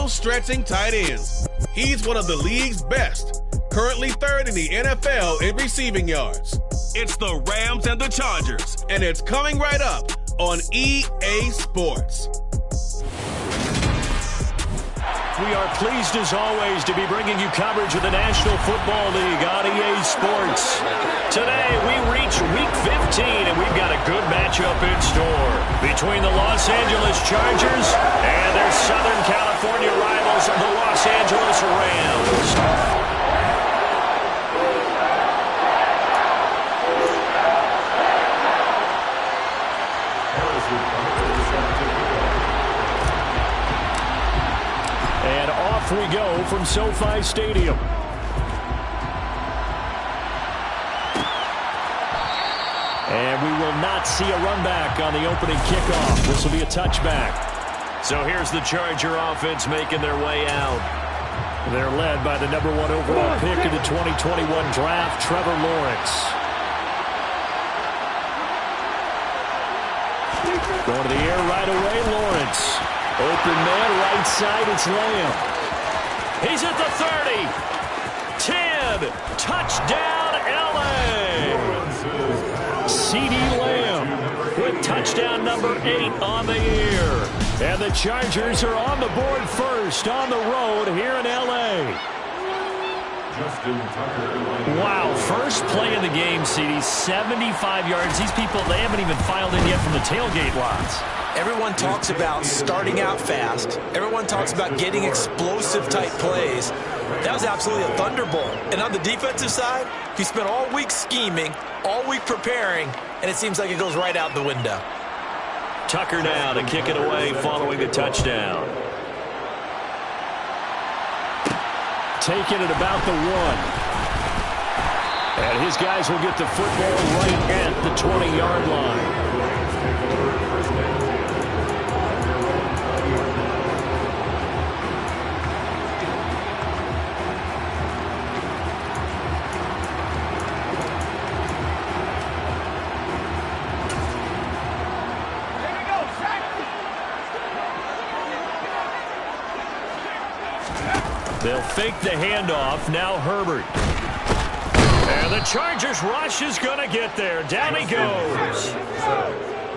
field-stretching tight ends. He's one of the league's best, currently third in the NFL in receiving yards. It's the Rams and the Chargers, and it's coming right up on EA Sports. We are pleased, as always, to be bringing you coverage of the National Football League on EA Sports. Today, we reach Week 15, and we've got a good matchup in store between the Los Angeles Chargers and their Southern California rivals, the Los Angeles Rams. And off we go from SoFi Stadium. And we will not see a run back on the opening kickoff. This will be a touchback. So here's the Charger offense making their way out. They're led by the #1 overall pick in the 2021 draft, Trevor Lawrence. Going to the air right away, Lawrence. Open man, right side, it's Lamb. He's at the 30. 10. Touchdown, L.A. CeeDee Lamb with touchdown number 8 on the year. And the Chargers are on the board first on the road here in L.A. Wow, first play of the game, CeeDee, 75 yards. These people, they haven't even filed in yet from the tailgate lots. Everyone talks about starting out fast. Everyone talks about getting explosive-type plays. That was absolutely a thunderbolt. And on the defensive side, he spent all week scheming, all week preparing, and it seems like it goes right out the window. Tucker now to kick it away following the touchdown. Taking it about the 1. And his guys will get the football right at the 20-yard line. They'll fake the handoff. Now Herbert. And the Chargers rush is going to get there. Down he goes.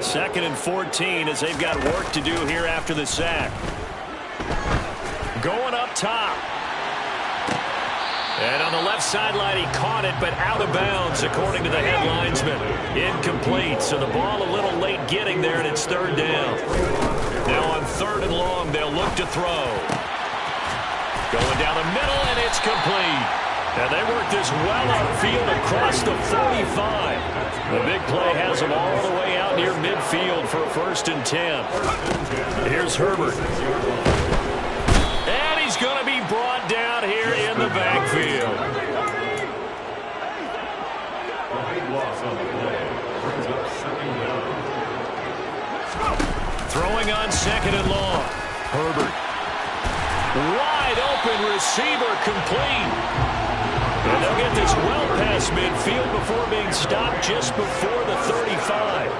2nd and 14 as they've got work to do here after the sack. Going up top. And on the left sideline, he caught it, but out of bounds, according to the head linesman. Incomplete, so the ball a little late getting there, and it's 3rd down. Now on 3rd and long, they'll look to throw. Going down the middle, and it's complete. And they work this well upfield across the 45. The big play has them all the way out near midfield for a 1st and 10. Here's Herbert. And he's going to be brought down here in the backfield. Throwing on 2nd and long. Herbert. Wide open receiver, complete. And they'll get this well past midfield before being stopped just before the 35.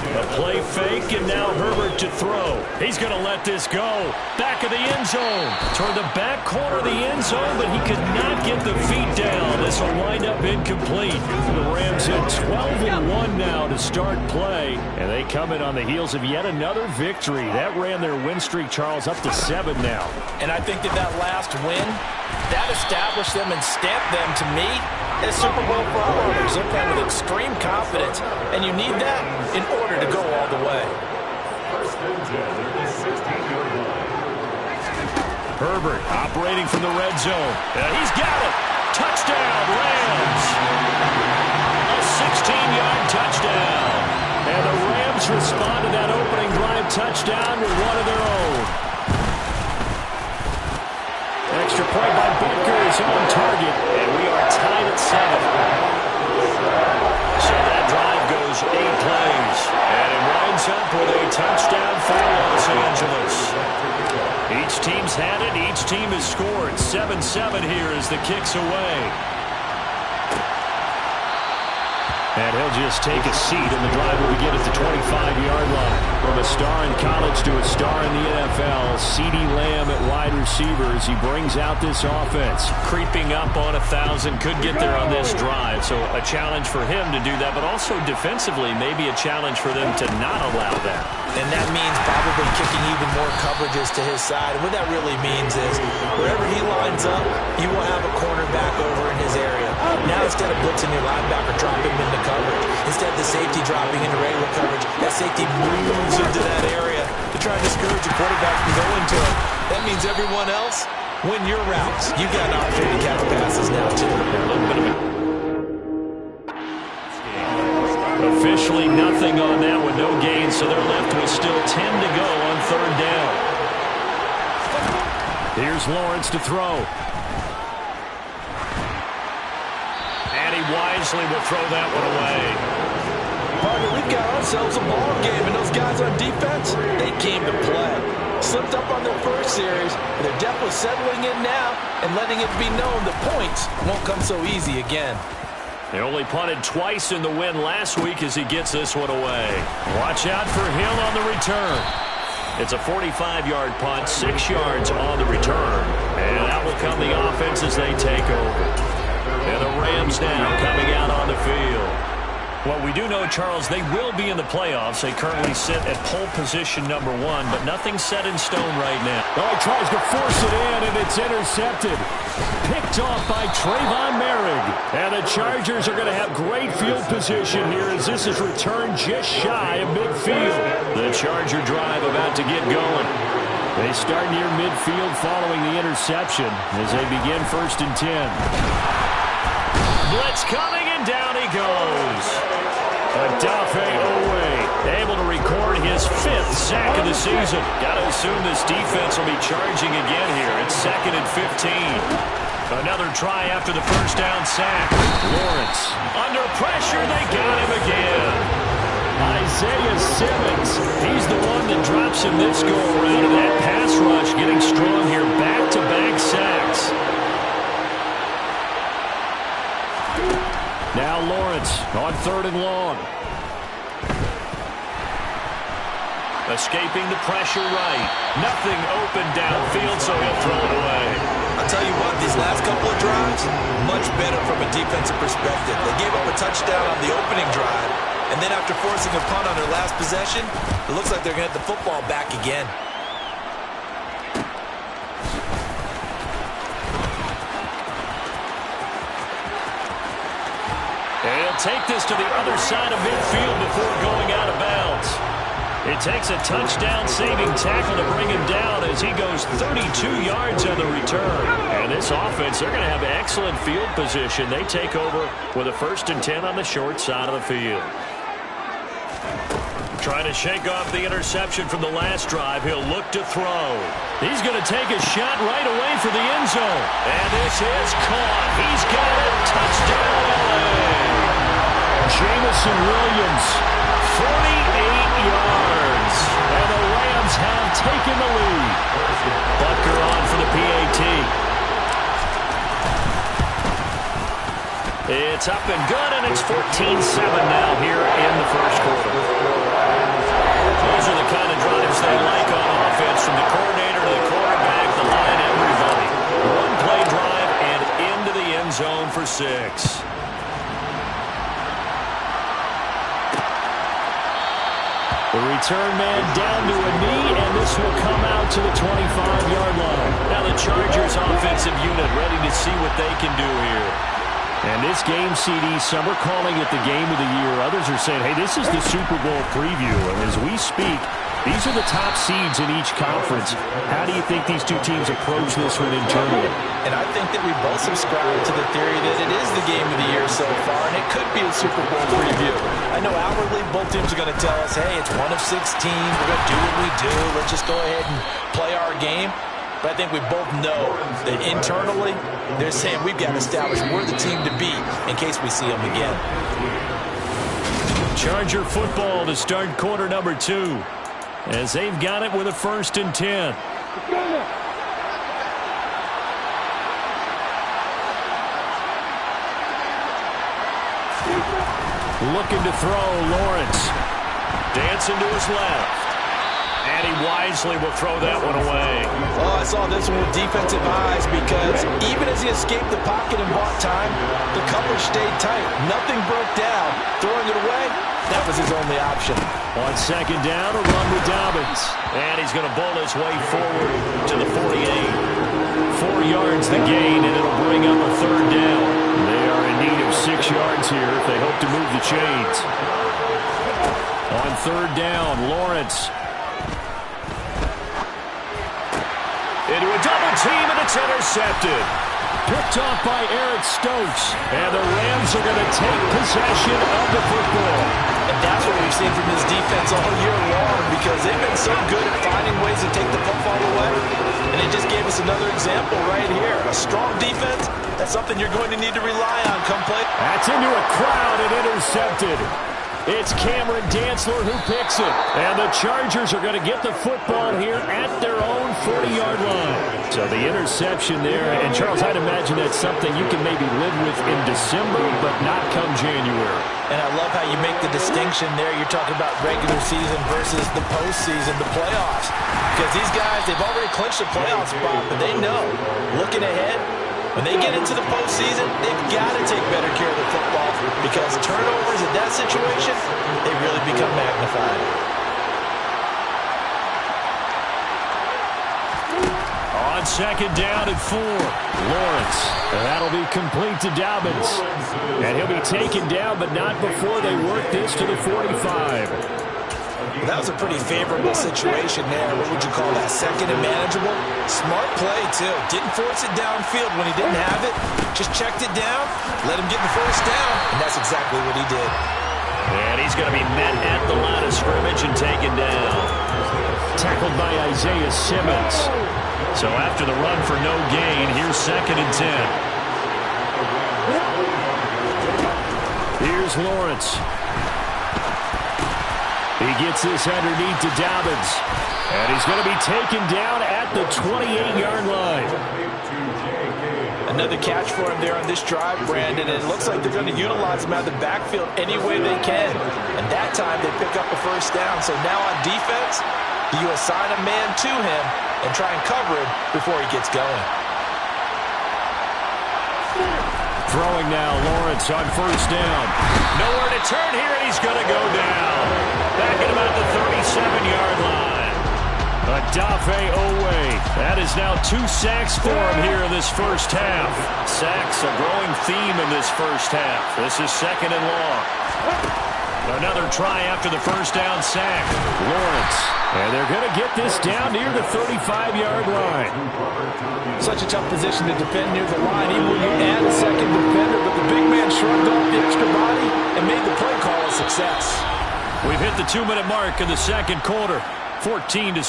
A play fake, and now Herbert to throw. He's going to let this go. Back of the end zone. Toward the back corner of the end zone, but he could not get the feet down. This will wind up incomplete. The Rams hit 12-1 now to start play, and they come in on the heels of yet another victory. That ran their win streak, Charles, up to 7 now. And I think that last win, that established them and stamped them, to me, as Super Bowl followers. They're playing with extreme confidence, and you need that in order to go all the way. Herbert operating from the red zone. He's got it. Touchdown, Rams. A 16-yard touchdown. And the Rams respond to that opening drive touchdown with one of their own. Extra point by Butker is on target, and we are tied at 7. So that drive goes 8 plays, and it winds up with a touchdown for Los Angeles. Each team's had it. Each team has scored. 7-7 here as the kick's away. And he'll just take a seat, and the drive will begin at the 25-yard line. From a star in college to a star in the NFL, CeeDee Lamb at wide receiver as he brings out this offense. Creeping up on 1,000, could get there on this drive. So a challenge for him to do that, but also defensively, maybe a challenge for them to not allow that. And that means probably kicking even more coverages to his side. And what that really means is wherever he lines up, you will have a cornerback over in his area. Now instead of blitzing your linebacker, drop him into coverage. Instead of the safety dropping into regular coverage, that safety moves into that area to try and discourage the quarterback from going to it. That means everyone else, win your routes. You've got an opportunity to catch passes now, too. Officially nothing on that with no gain, so they're left with still 10 to go on third down. Here's Lawrence to throw. And he wisely will throw that one away. Partner, we've got ourselves a ball game, and those guys on defense, they came to play. Slipped up on their first series, and they're definitely settling in now and letting it be known the points won't come so easy again. They only punted twice in the win last week as he gets this one away. Watch out for Hill on the return. It's a 45-yard punt, 6 yards on the return. And out will come the offense as they take over. And the Rams now coming out on the field. Well, we do know, Charles, they will be in the playoffs. They currently sit at pole position number 1, but nothing's set in stone right now. Oh, he tries to force it in, and it's intercepted. Picked off by Trayvon Merrick. And the Chargers are going to have great field position here as this is returned just shy of midfield. The Charger drive about to get going. They start near midfield following the interception as they begin 1st and 10. Blitz coming, and down he goes. Odafe Oweh able to record his 5th sack of the season. Got to assume this defense will be charging again here. It's 2nd and 15. Another try after the first down sack. Lawrence under pressure. They got him again. Isaiah Simmons. He's the one that drops him this go around. And that pass rush getting strong here. Back-to-back sacks. Now Lawrence on 3rd and long. Escaping the pressure right. Nothing open downfield, so he'll throw it away. I'll tell you what, these last couple of drives, much better from a defensive perspective. They gave up a touchdown on the opening drive, and then after forcing a punt on their last possession, it looks like they're going to get the football back again. And he'll take this to the other side of midfield before going out of bounds. It takes a touchdown-saving tackle to bring him down as he goes 32 yards on the return. And this offense, they're going to have excellent field position. They take over with a 1st and 10 on the short side of the field. Trying to shake off the interception from the last drive. He'll look to throw. He's going to take a shot right away for the end zone. And this is caught. He's got it. Touchdown, LA. Jameson Williams. 48 yards. And the Rams have taken the lead. Butker on for the PAT. It's up and good, and it's 14-7 now here in the first quarter. Those are the kind of drives they like on offense, from the coordinator to the quarterback, the line, everybody. One-play drive and into the end zone for 6. The return man down to a knee, and this will come out to the 25-yard line. Now the Chargers offensive unit ready to see what they can do here. And this game, CD, some are calling it the game of the year. Others are saying, hey, this is the Super Bowl preview. And as we speak, these are the top seeds in each conference. How do you think these two teams approach this one internally? And I think that we both subscribe to the theory that it is the game of the year so far, and it could be a Super Bowl preview. I know outwardly both teams are going to tell us, hey, it's 1 of 16. We're going to do what we do. Let's just go ahead and play our game. But I think we both know that internally, they're saying we've got to establish we're the team to beat in case we see them again. Charger football to start quarter number 2. As they've got it with a 1st and 10. Looking to throw, Lawrence. Dancing to his left. And he wisely will throw that one away. Oh, I saw this one with defensive eyes because even as he escaped the pocket and bought time, the coverage stayed tight. Nothing broke down. Throwing it away, that was his only option. On second down, a run with Dobbins. And he's going to bowl his way forward to the 48. 4 yards the gain, and it'll bring up a third down. They are in need of 6 yards here if they hope to move the chains. On third down, Lawrence. Into a double team, and it's intercepted. Picked off by Eric Stokes. And the Rams are going to take possession of the football. And that's what we've seen from this defense all year long because they've been so good at finding ways to take the football away. And it just gave us another example right here. A strong defense, that's something you're going to need to rely on come play. That's into a crowd and intercepted. It's Cameron Dantzler who picks it. And the Chargers are going to get the football here at their own 40-yard line. So the interception there. And, Charles, I'd imagine that's something you can maybe live with in December, but not come January. And I love how you make the distinction there. You're talking about regular season versus the postseason, the playoffs. Because these guys, they've already clinched a playoff spot, but they know, looking ahead, when they get into the postseason, they've got to take better care of the football because turnovers in that situation, they really become magnified. On second down and 4, Lawrence. That'll be complete to Dobbins. And he'll be taken down, but not before they work this to the 45. That was a pretty favorable situation there. What would you call that? Second and manageable? Smart play, too. Didn't force it downfield when he didn't have it. Just checked it down, let him get the first down, and that's exactly what he did. And he's going to be met at the line of scrimmage and taken down. Tackled by Isaiah Simmons. So after the run for no gain, here's second and 10. Here's Lawrence. He gets this underneath to Dobbins. And he's going to be taken down at the 28-yard line. Another catch for him there on this drive, Brandon. And it looks like they're going to utilize him out of the backfield any way they can. And that time they pick up a first down. So now on defense, you assign a man to him and try and cover him before he gets going. Throwing now, Lawrence on first down. Nowhere to turn here, and he's going to go down. Back at about the 37-yard line. Odafe Oweh. That is now 2 sacks for him here in this first half. Sacks, a growing theme in this first half. This is second and long. Another try after the first down sack. Lawrence. And they're going to get this down near the 35-yard line. Such a tough position to defend near the line, even when you add a second defender, but the big man shrugged off the extra body and made the play call a success. We've hit the 2-minute mark in the second quarter. 14-7.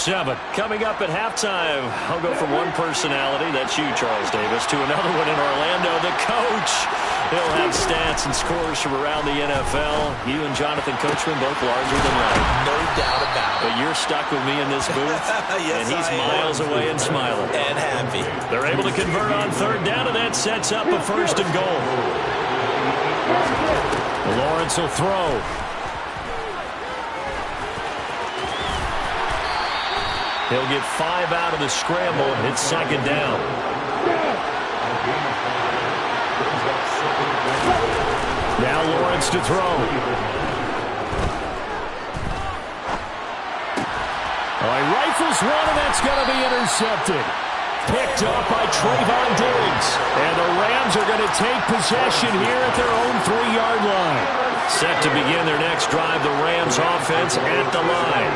Coming up at halftime, I'll go from one personality, that's you, Charles Davis, to another one in Orlando, the coach. He'll have stats and scores from around the NFL. You and Jonathan Coachman both larger than life. No doubt about it. But you're stuck with me in this booth, yes, and he's miles away and smiling. And happy. They're able to convert on third down, and that sets up a first and goal. Lawrence will throw. He'll get 5 out of the scramble and hit second down. Now Lawrence to throw. He rifles one, and that's going to be intercepted. Picked up by Trayvon Diggs. And the Rams are going to take possession here at their own 3-yard line. Set to begin their next drive, the Rams offense at the line.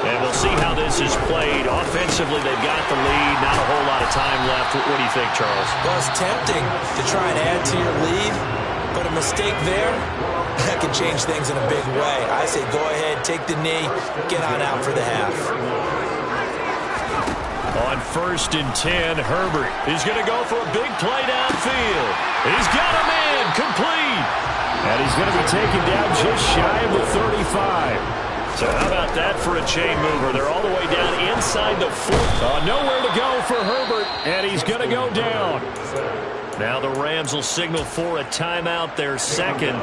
And we'll see how this is played. Offensively, they've got the lead. Not a whole lot of time left. What do you think, Charles? Well, it's tempting to try and add to your lead, but a mistake there, that can change things in a big way. I say go ahead, take the knee, get on out for the half. On first and 10, Herbert is going to go for a big play downfield. He's got a man, complete. And he's going to be taken down just shy of the 35. So how about that for a chain mover? They're all the way down inside the 40. Nowhere to go for Herbert, and he's going to go down. Now the Rams will signal for a timeout, their second,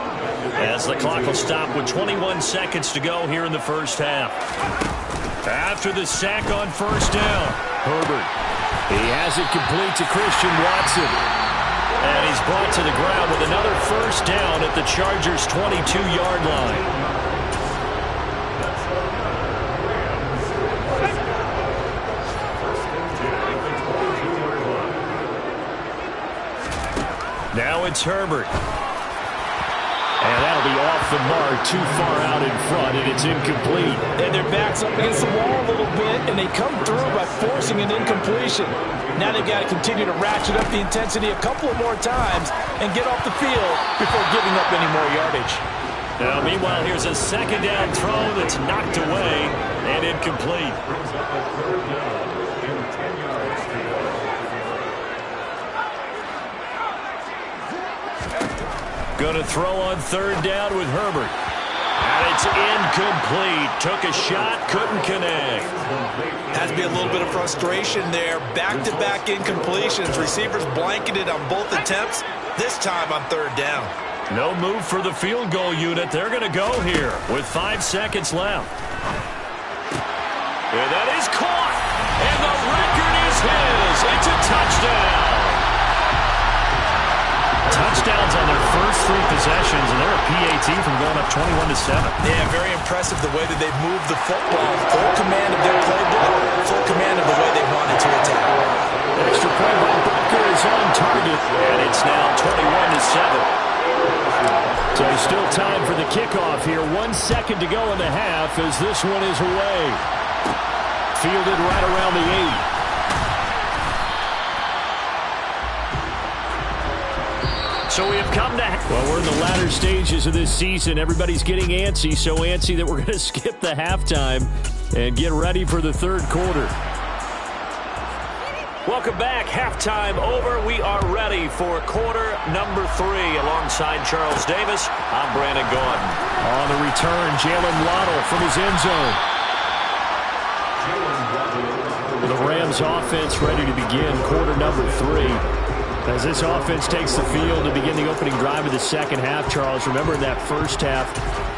as the clock will stop with 21 seconds to go here in the first half. After the sack on first down, Herbert. He has it complete to Christian Watson. And he's brought to the ground with another first down at the Chargers' 22-yard line. Now it's Herbert. And that'll be off the mark, too far out in front, and it's incomplete. And their back's up against the wall a little bit, and they come through by forcing an incompletion. Now they've got to continue to ratchet up the intensity a couple of more times and get off the field before giving up any more yardage. Now, meanwhile, here's a second down throw that's knocked away and incomplete. Going to throw on third down with Herbert. And it's incomplete. Took a shot, couldn't connect. Has to be a little bit of frustration there. Back-to-back incompletions. Receivers blanketed on both attempts, this time on third down. No move for the field goal unit. They're going to go here with 5 seconds left. And that is caught. And the record is his. It's a touchdown. Touchdowns on their first 3 possessions, and they're a PAT from going up 21-7. Yeah, very impressive the way that they've moved the football. Full command of their playbook, full command of the way they wanted to attack. Extra point by Butker is on target, and it's now 21-7. So still time for the kickoff here. 1 second to go in the half as this one is away. Fielded right around the 8. So we have come to... Well, we're in the latter stages of this season. Everybody's getting antsy, so antsy that we're going to skip the halftime and get ready for the third quarter. Welcome back. Halftime over. We are ready for quarter number 3. Alongside Charles Davis, I'm Brandon Gaudin. On the return, Jalen Waddle from his end zone. The Rams offense ready to begin quarter number 3. As this offense takes the field to begin the opening drive of the second half, Charles, remember in that first half,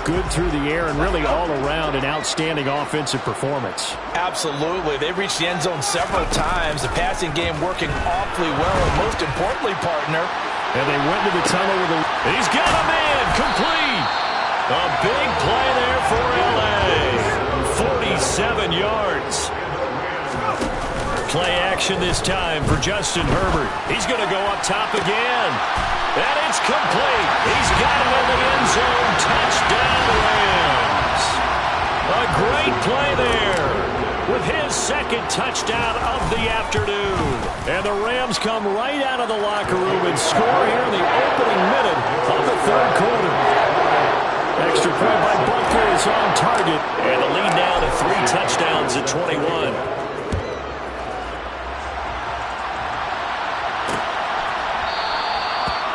good through the air and really all around an outstanding offensive performance. Absolutely. They reached the end zone several times. The passing game working awfully well, and most importantly, partner. And they went to the tunnel with a... He's got a man complete. A big play there for L.A. 47 yards. Play action this time for Justin Herbert. He's going to go up top again. And it's complete. He's got it in the end zone. Touchdown, Rams. A great play there with his second touchdown of the afternoon. And the Rams come right out of the locker room and score here in the opening minute of the third quarter. Extra point by Butker is on target. And the lead now to 3 touchdowns at 21.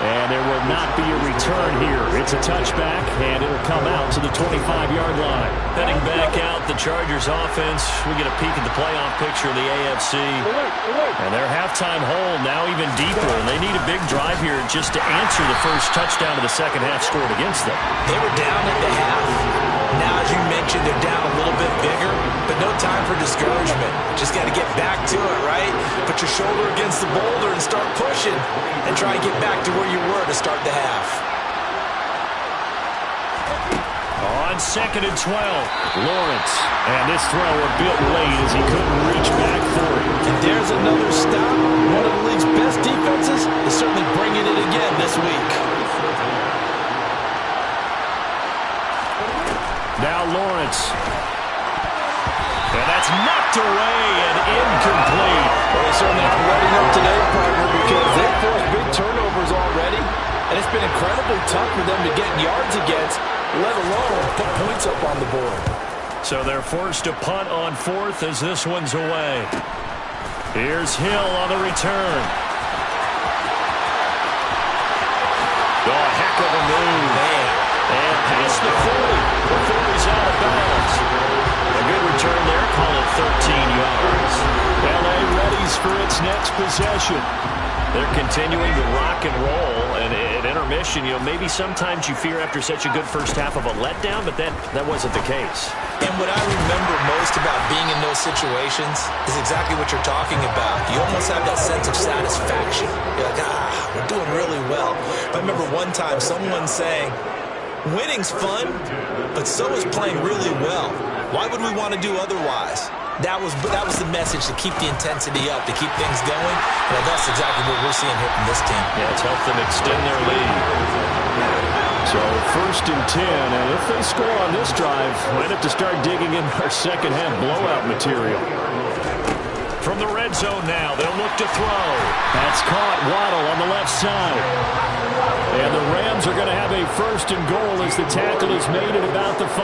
And there will not be a return here. It's a touchback, and it'll come out to the 25-yard line. Heading back out, the Chargers offense. We get a peek at the playoff picture of the AFC. And their halftime hole now even deeper. And they need a big drive here just to answer the first touchdown of the second half scored against them. They were down at the half. Now, as you mentioned, they're down a little bit bigger, but no time for discouragement. Just got to get back to it, right? Put your shoulder against the boulder and start pushing and try and get back to where you were to start the half. On 2nd and 12, Lawrence. And this throw a bit late as he couldn't reach back for it. And there's another stop. One of the league's best defenses is certainly bringing it again this week. Now Lawrence. And that's knocked away and incomplete. Well, they certainly have ready up today, partner, because they've forced big turnovers already. And it's been incredibly tough for them to get yards against, let alone put points up on the board. So they're forced to punt on 4th as this one's away. Here's Hill on the return. Oh, heck of a move. Man. And past the 40 before he's out of bounds. A good return there, call it 13 yards. L.A. readies for its next possession. They're continuing to rock and roll, and at intermission, maybe sometimes you fear after such a good first half of a letdown, but that wasn't the case. And what I remember most about being in those situations is exactly what you're talking about. You almost have that sense of satisfaction. You're like, we're doing really well. I remember one time someone saying, winning's fun, but so is playing really well. Why would we want to do otherwise? That was the message, to keep the intensity up, to keep things going. And that's exactly what we're seeing here from this team. Yeah, it's helped them extend their lead. So 1st and 10, and if they score on this drive, might have to start digging in our second half blowout material. From the red zone now, they'll look to throw. That's caught. Waddle on the left side. And the Rams are going to have a 1st and goal as the tackle is made at about the 5.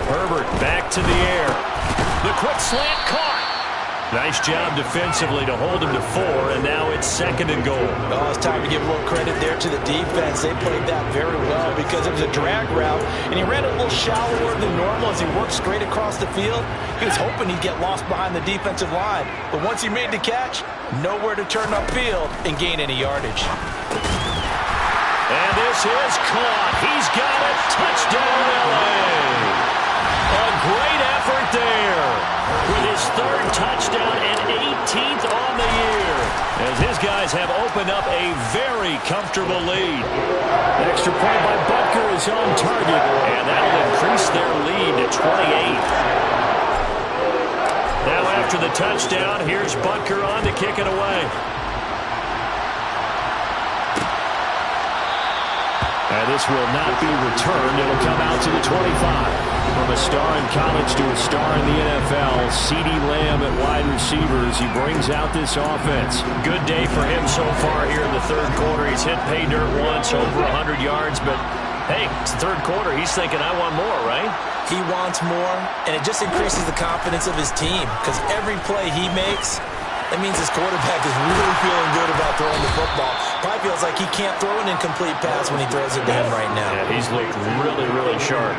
Herbert back to the air. The quick slant caught. Nice job defensively to hold him to 4, and now it's 2nd and goal. Oh, it's time to give a little credit there to the defense. They played that very well because it was a drag route, and he ran a little shallower than normal as he worked straight across the field. He was hoping he'd get lost behind the defensive line, but once he made the catch, nowhere to turn upfield and gain any yardage. And this is caught. He's got it. Touchdown, L.A. A great effort there with his 3rd touchdown and 18th on the year, as his guys have opened up a very comfortable lead. Extra point by Butker is on target, and that'll increase their lead to 28. Now after the touchdown, here's Butker on to kick it away. And this will not be returned. It'll come out to the 25. From a star in college to a star in the NFL, CeeDee Lamb at wide receivers. He brings out this offense. Good day for him so far here in the 3rd quarter. He's hit pay dirt once, over 100 yards, but hey, it's the 3rd quarter. He's thinking, I want more, right? He wants more, and it just increases the confidence of his team because every play he makes, that means his quarterback is really feeling good about throwing the football. Probably feels like he can't throw an incomplete pass when he throws it to him right now. Yeah, he's looked really, really sharp.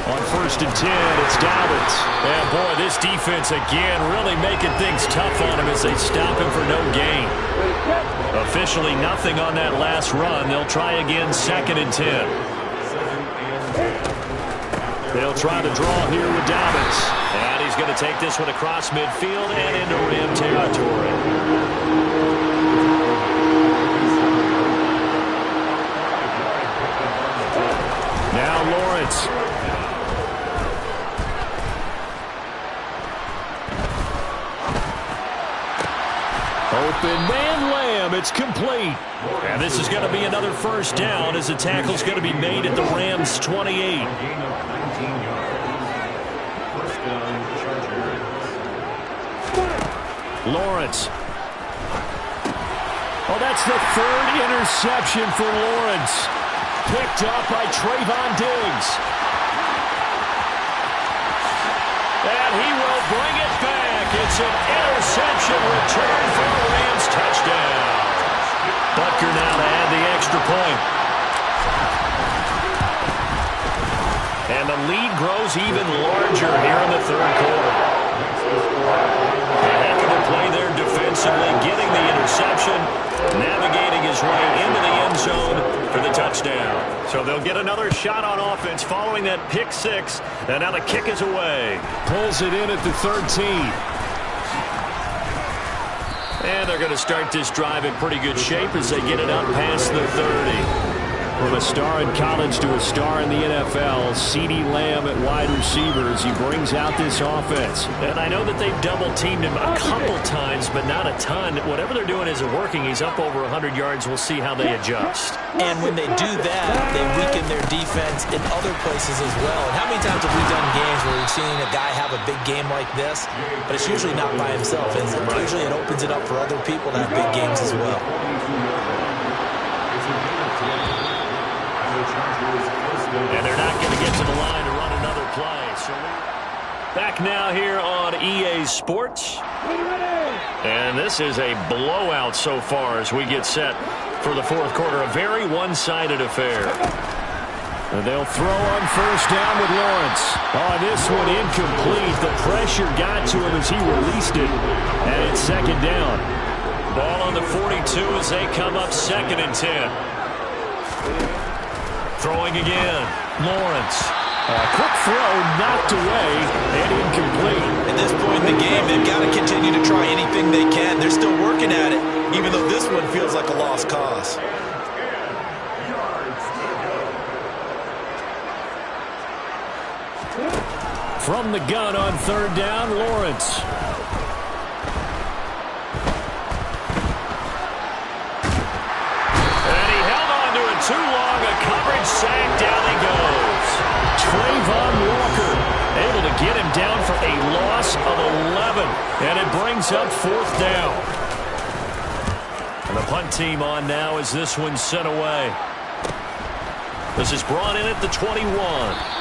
On 1st and 10, it's Dobbins. And boy, this defense again really making things tough on him as they stop him for no gain. Officially nothing on that last run. They'll try again 2nd and 10. They'll try to draw here with Dobbins. And he's going to take this one across midfield and into Ram territory. Now Lawrence. Open man, Lamb. It's complete. And this is going to be another 1st down as the tackle's going to be made at the Rams' 28. Lawrence. Oh, that's the 3rd interception for Lawrence. Picked up by Trayvon Diggs. And he will bring it back. It's an interception return for a Rams touchdown. Butker now to add the extra point. And the lead grows even larger here in the 3rd quarter. A heck of a play there defensively, getting the interception, navigating his way into the end zone for the touchdown. So they'll get another shot on offense following that pick 6, and now the kick is away. Pulls it in at the 13. And they're going to start this drive in pretty good shape as they get it up past the 30. From a star in college to a star in the NFL, CeeDee Lamb at wide receivers. He brings out this offense. And I know that they've double-teamed him a couple times, but not a ton. Whatever they're doing isn't working. He's up over 100 yards. We'll see how they adjust. And when they do that, they weaken their defense in other places as well. And how many times have we done games where we've seen a guy have a big game like this, but it's usually not by himself, is it? Usually it opens it up for other people to have big games as well. And they're not going to get to the line to run another play. So back now here on EA Sports. And this is a blowout so far as we get set for the 4th quarter. A very one-sided affair. And they'll throw on first down with Lawrence. Oh, this one incomplete. The pressure got to him as he released it. And it's second down. Ball on the 42 as they come up 2nd and 10. Throwing again. Lawrence. A quick throw knocked away and incomplete. At this point in the game, they've got to continue to try anything they can. They're still working at it, even though this one feels like a lost cause. From the gun on 3rd down, Lawrence. And he held on to it too long. A coverage sack. Down he goes. Trayvon Walker able to get him down for a loss of 11. And it brings up 4th down. And the punt team on now as this one's sent away. This is brought in at the 21.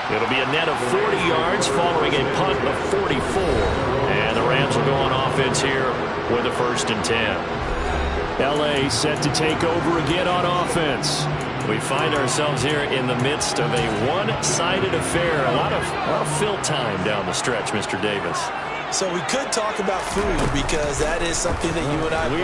It'll be a net of 40 yards following a punt of 44. And the Rams will go on offense here with a 1st and 10. L.A. set to take over again on offense. We find ourselves here in the midst of a one-sided affair. A lot of fill time down the stretch, Mr. Davis. So we could talk about food because that is something that you and I we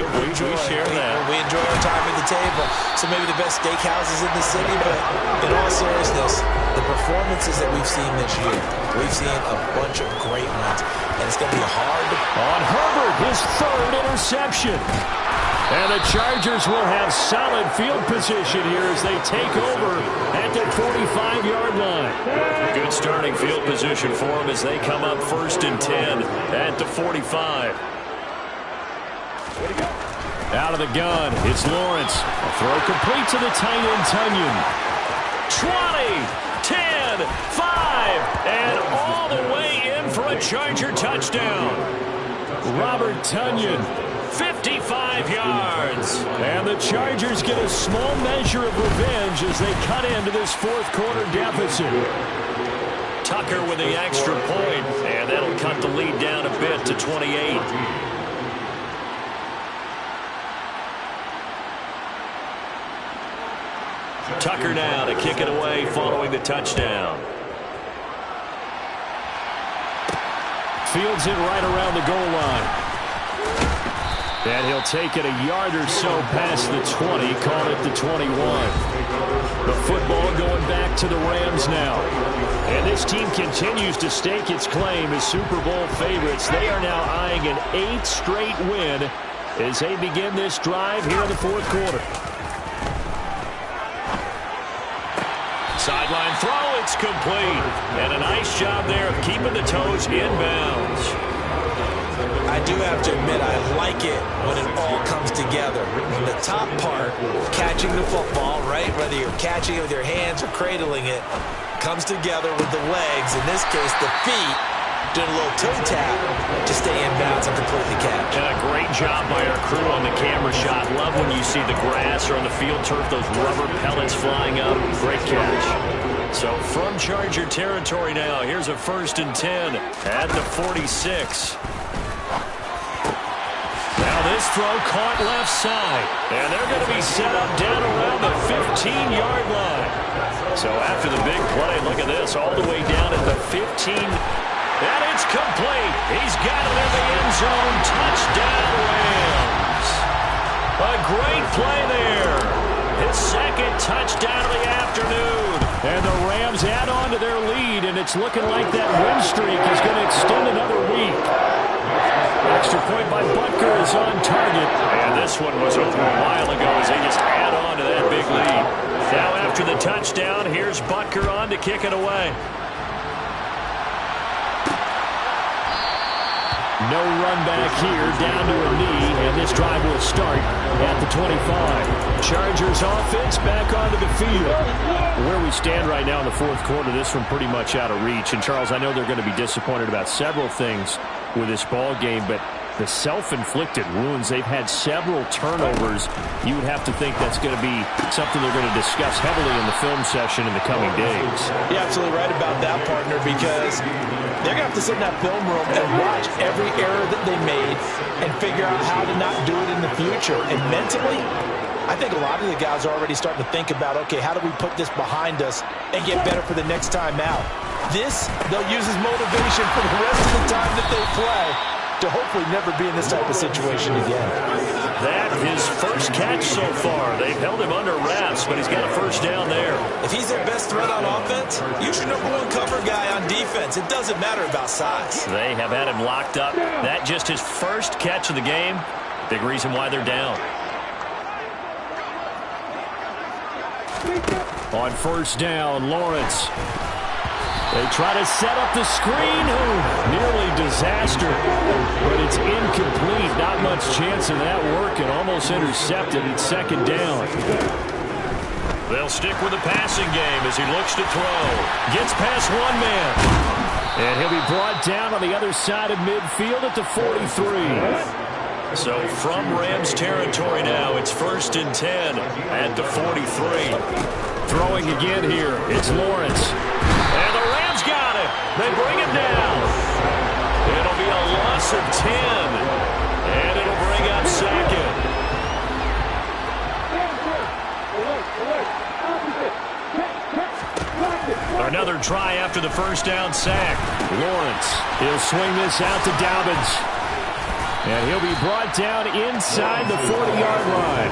share that. We enjoy our time at the table. So maybe the best steakhouses in the city, but in all seriousness, the performances that we've seen this year, we've seen a bunch of great ones, and it's going to be hard. On Herbert, his 3rd interception. And the Chargers will have solid field position here as they take over at the 45-yard line. Good starting field position for them as they come up 1st and 10 at the 45. Out of the gun, it's Lawrence. A throw complete to the tight end, Tonyan. 20, 10, 5, and all the way in for a Charger touchdown. Robert Tonyan. 55 yards. And the Chargers get a small measure of revenge as they cut into this 4th quarter deficit. Tucker with the extra point, and that'll cut the lead down a bit to 28. Tucker now to kick it away following the touchdown. Fields it right around the goal line. And he'll take it a yard or so past the 20, call it the 21. The football going back to the Rams now. And this team continues to stake its claim as Super Bowl favorites. They are now eyeing an 8th straight win as they begin this drive here in the 4th quarter. Sideline throw, it's complete. And a nice job there of keeping the toes inbounds. I do have to admit, I like it when it all comes together. In the top part, catching the football, right, whether you're catching it with your hands or cradling it, comes together with the legs. In this case, the feet, doing a little toe tap to stay in bounds and complete the catch. And a great job by our crew on the camera shot. Love when you see the grass or on the field turf, those rubber pellets flying up. Great catch. So from Charger territory now, here's a 1st and 10 at the 46. Now this throw caught left side. And they're going to be set up down around the 15-yard line. So after the big play, look at this, all the way down at the 15. And it's complete. He's got it in the end zone. Touchdown, Rams. A great play there. His 2nd touchdown of the afternoon. And the Rams add on to their lead, and it's looking like that win streak is going to extend another week. Extra point by Butker is on target. And this one was over a while ago as they just add on to that big lead. Now after the touchdown, here's Butker on to kick it away. No run back here, down to a knee, and this drive will start at the 25. Chargers offense back onto the field. Where we stand right now in the 4th quarter, this one pretty much out of reach. And Charles, I know they're going to be disappointed about several things with this ball game, but the self-inflicted wounds, they've had several turnovers. You would have to think that's going to be something they're going to discuss heavily in the film session in the coming days. You're absolutely right about that, partner, because they're going to have to sit in that film room and watch every error that they made and figure out how to not do it in the future. And mentally, I think a lot of the guys are already starting to think about, okay, how do we put this behind us and get better for the next time out? This, they'll use as motivation for the rest of the time that they play to hopefully never be in this type of situation again. That his first catch so far. They've held him under wraps, but he's got a first down there. If he's their best threat on offense, use your #1 cover guy on defense. It doesn't matter about size. They have had him locked up. That just his first catch of the game. Big reason why they're down. On first down, Lawrence. They try to set up the screen. Nearly disaster, but it's incomplete. Not much chance of that working. Almost intercepted. It's second down. They'll stick with the passing game as he looks to throw. Gets past one man. And he'll be brought down on the other side of midfield at the 43. So from Rams territory now, it's 1st and 10 at the 43. Throwing again here. It's Lawrence. And the Rams got it. They bring it down. It'll be a loss of 10. And it'll bring up second. Another try after the first down sack. Lawrence. He'll swing this out to Dobbins. And he'll be brought down inside the 40-yard line.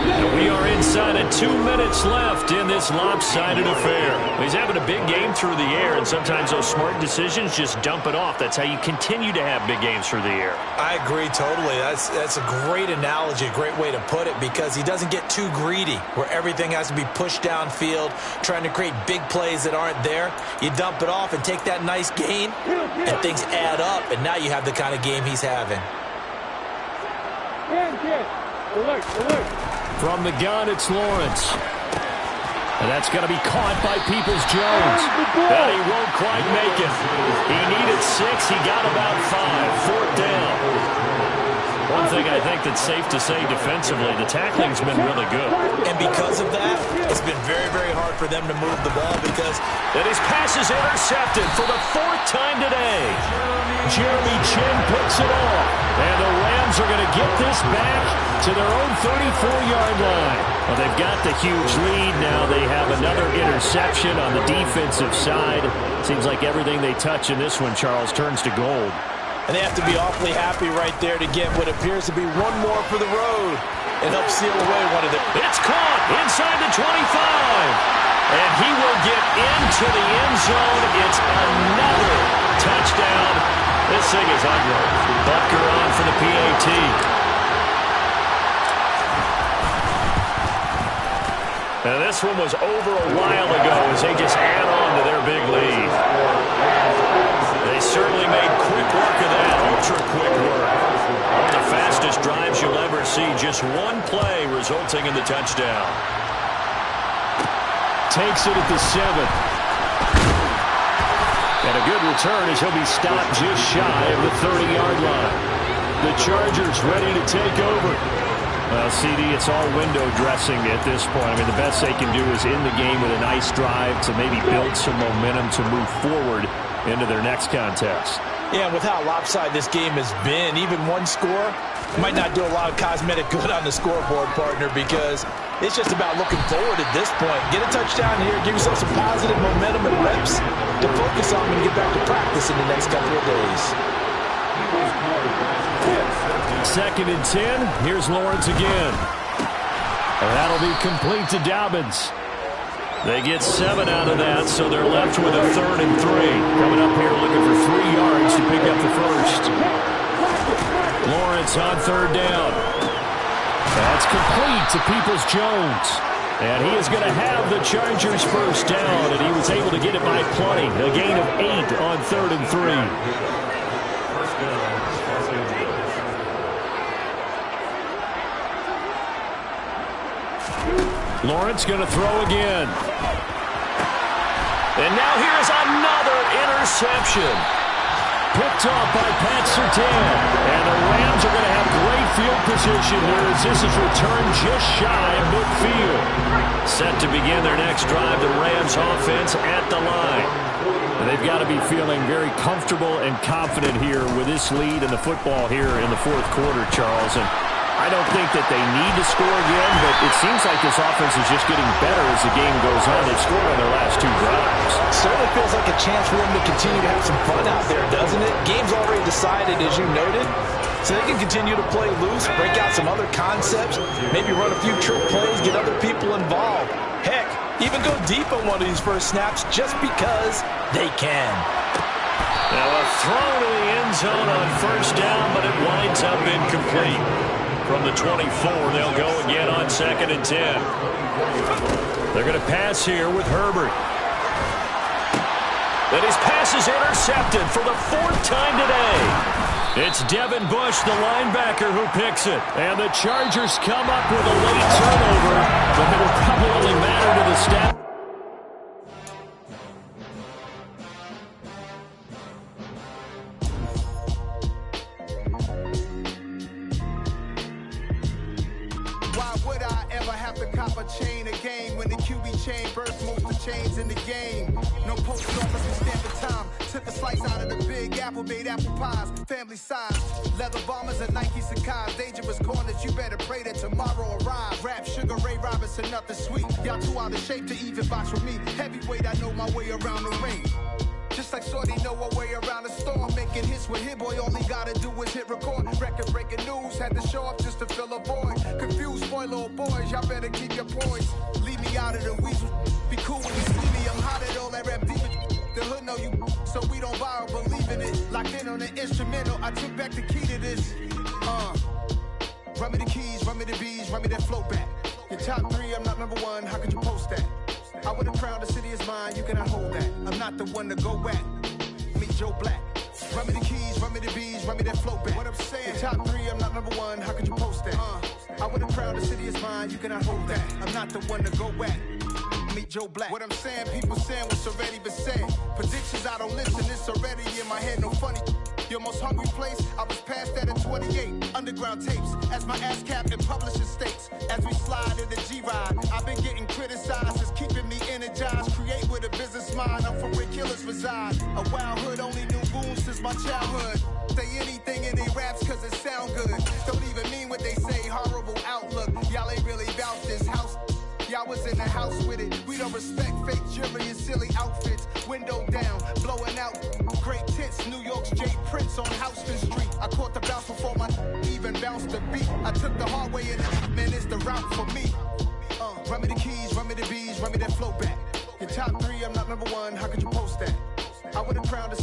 And we are inside of 2 minutes left in this lopsided affair. He's having a big game through the air, and sometimes those smart decisions just dump it off. That's how you continue to have big games through the air. I agree totally. That's a great analogy, a great way to put it, because he doesn't get too greedy where everything has to be pushed downfield, trying to create big plays that aren't there. You dump it off and take that nice gain, and things add up, and now you have the kind of game he's having. From the gun, it's Lawrence. And that's going to be caught by Peoples-Jones. But he won't quite make it. He needed 6. He got about 5. 4th down. One thing I think that's safe to say defensively, the tackling's been really good. And because of that, it's been very, very hard for them to move the ball because... And his pass is intercepted for the 4th time today. Jeremy Chinn puts it off. And the Rams are going to get this back to their own 34-yard line. Well, they've got the huge lead. Now they have another interception on the defensive side. Seems like everything they touch in this one, Charles, turns to gold. And they have to be awfully happy right there to get what appears to be one more for the road and help seal away one of them. It's caught inside the 25. And he will get into the end zone. It's another touchdown. This thing is ugly. Butker on for the PAT. Now this one was over a while ago as they just add on to their big lead. They certainly made quick work of that, ultra-quick work. One of the fastest drives you'll ever see. Just one play resulting in the touchdown. Takes it at the 7. And a good return as he'll be stopped just shy of the 30-yard line. The Chargers ready to take over. Well, CD, it's all window dressing at this point. I mean, the best they can do is end the game with a nice drive to maybe build some momentum to move forward into their next contest. Yeah, with how lopsided this game has been, even one score might not do a lot of cosmetic good on the scoreboard, partner, because it's just about looking forward at this point. Get a touchdown here, give yourself some positive momentum and reps to focus on when you get back to practice in the next couple of days. 2nd and 10. Here's Lawrence again. And that'll be complete to Dobbins. They get 7 out of that, so they're left with a 3rd and 3. Coming up here looking for 3 yards to pick up the first. Lawrence on 3rd down. That's complete to Peoples-Jones. And he is going to have the Chargers first down, and he was able to get it by plenty. A gain of 8 on 3rd and 3. Lawrence going to throw again. And now here's another interception. Picked off by Pat Surtain. And the Rams are going to have great field position here as this is returned just shy of midfield. Set to begin their next drive, the Rams offense at the line. And they've got to be feeling very comfortable and confident here with this lead in the football here in the 4th quarter, Charles. And I don't think that they need to score again, but it seems like this offense is just getting better as the game goes on. They've scored on their last 2 drives. Certainly feels like a chance for them to continue to have some fun out there, doesn't it? Game's already decided, as you noted. So they can continue to play loose, break out some other concepts, maybe run a few trick plays, get other people involved. Heck, even go deep on one of these first snaps just because they can. Now a throw to the end zone on first down, but it winds up incomplete. From the 24, they'll go again on 2nd and 10. They're going to pass here with Herbert. And his pass is intercepted for the 4th time today. It's Devin Bush, the linebacker, who picks it. And the Chargers come up with a late turnover, but it will probably only matter to the stat. Why would I ever have to cop a chain a game when the QB chain burst most of the chains in the game? No post office and stamp of time. Took a slice out of the Big Apple, made apple pies, family size. Leather bombers and Nike Sacai's. Dangerous corners, you better pray that tomorrow arrives. Rap, Sugar Ray Robinson, nothing sweet. Y'all too out of shape to even box with me. Heavyweight, I know my way around the ring. Just like Shorty know her way around the storm. Making hits with Hit Boy, all he gotta do is hit record. Record-breaking news, had to show up just to fill a void. Confused, spoiled little boys, y'all better keep your poise. Leave me out of the weasel. Be cool when you see me, I'm hot at all that rap deep. The hood know you, so we don't borrow, believe in it. Locked in on the instrumental, I took back the key to this. Run me the keys, run me the bees, run me that flow back. Your top 3, I'm not number 1, how could you post that? I would have crowned the city is mine, you cannot hold that. I'm not the one to go back. Meet Joe Black. Run me the keys, run me the bees, run me that flow back. What I'm saying, your top 3, I'm not number 1, how could you post that? I would have crowned the city is mine, you cannot hold that. I'm not the one to go back. Meet Joe Black. What I'm saying, people saying what's already been said. Predictions, I don't listen, it's already in my head, no funny. Your most hungry place, I was past that at 28. Underground tapes, as my ass cap and publishing states. As we slide in the G-Ride, I've been getting criticized, it's keeping me energized. Create with a business mind, I'm from where killers reside. A wild hood, only knew goons since my childhood. Say anything in they raps cause it sound good. Don't even mean what they say, horrible outlook. Y'all ain't really about this house. Y'all was in the house with it. We don't respect fake jewelry and silly outfits. Window down, blowing out great tits. New York's Jay Prince on Houston Street. I caught the bounce before my even bounced the beat. I took the hard way and man, it's the route for me. Run me the keys, run me the bees, run me that flow back. Your top 3, I'm not number 1, how could you post that? I would have crowned the